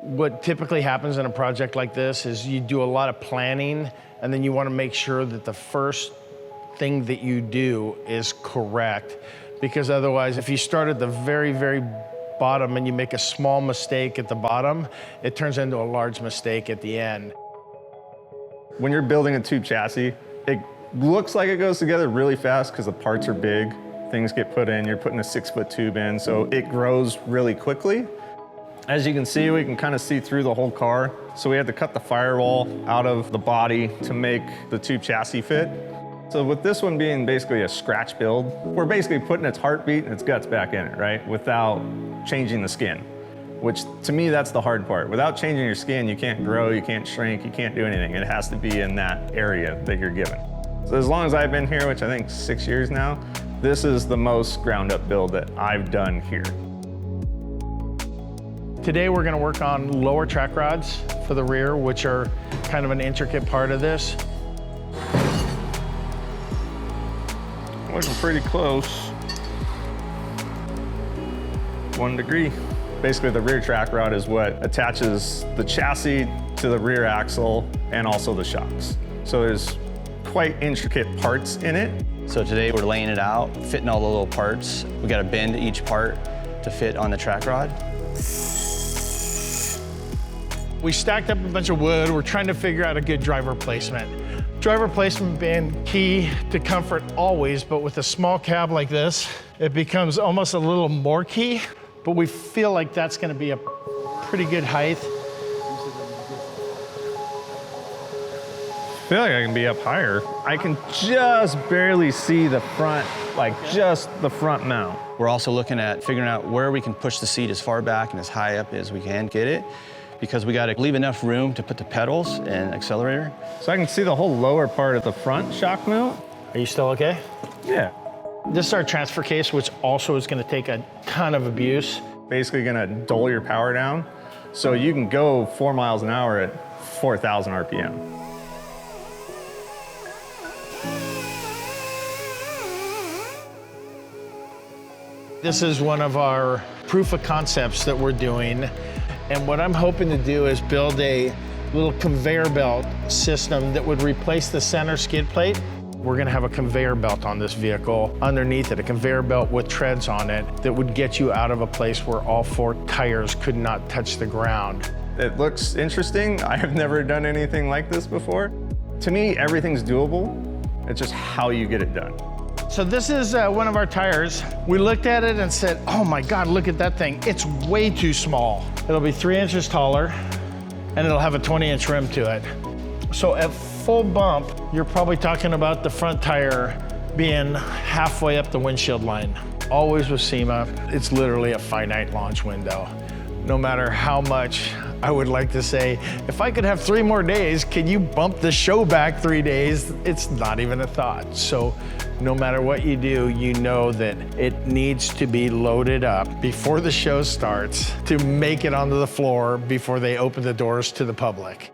What typically happens in a project like this is you do a lot of planning, and then you want to make sure that the first thing that you do is correct. Because otherwise, if you start at the very, very bottom and you make a small mistake at the bottom, it turns into a large mistake at the end. When you're building a tube chassis, it looks like it goes together really fast because the parts are big. Things get put in, you're putting a 6-foot tube in, so it grows really quickly. As you can see, we can kind of see through the whole car. So we had to cut the firewall out of the body to make the tube chassis fit. So with this one being basically a scratch build, we're basically putting its heartbeat and its guts back in it, right? Without changing the skin, which to me, that's the hard part. Without changing your skin, you can't grow, you can't shrink, you can't do anything. It has to be in that area that you're given. So as long as I've been here, which I think 6 years now, this is the most ground up build that I've done here. Today we're going to work on lower track rods for the rear, which are kind of an intricate part of this. Looking pretty close. 1 degree. Basically the rear track rod is what attaches the chassis to the rear axle and also the shocks. So there's quite intricate parts in it. So today we're laying it out, fitting all the little parts. We got to bend each part to fit on the track rod. We stacked up a bunch of wood. We're trying to figure out a good driver placement. Driver placement being key to comfort always, but with a small cab like this, it becomes almost a little more key, but we feel like that's going to be a pretty good height. I feel like I can be up higher. I can just barely see the front, like just the front mount. We're also looking at figuring out where we can push the seat as far back and as high up as we can get it, because we got to leave enough room to put the pedals and accelerator. So I can see the whole lower part of the front shock mount. Are you still okay? Yeah. This is our transfer case, which also is going to take a ton of abuse. Basically going to dull your power down so you can go 4 miles an hour at 4,000 RPM. This is one of our proof of concepts that we're doing. And what I'm hoping to do is build a little conveyor belt system that would replace the center skid plate. We're gonna have a conveyor belt on this vehicle. Underneath it, a conveyor belt with treads on it that would get you out of a place where all 4 tires could not touch the ground. It looks interesting. I have never done anything like this before. To me, everything's doable. It's just how you get it done. So this is one of our tires. We looked at it and said, oh my God, look at that thing. It's way too small. It'll be 3 inches taller and it'll have a 20-inch rim to it. So at full bump, you're probably talking about the front tire being halfway up the windshield line. Always with SEMA, it's literally a finite launch window. No matter how much I would like to say, if I could have 3 more days, can you bump the show back 3 days? It's not even a thought. So no matter what you do, you know that it needs to be loaded up before the show starts to make it onto the floor before they open the doors to the public.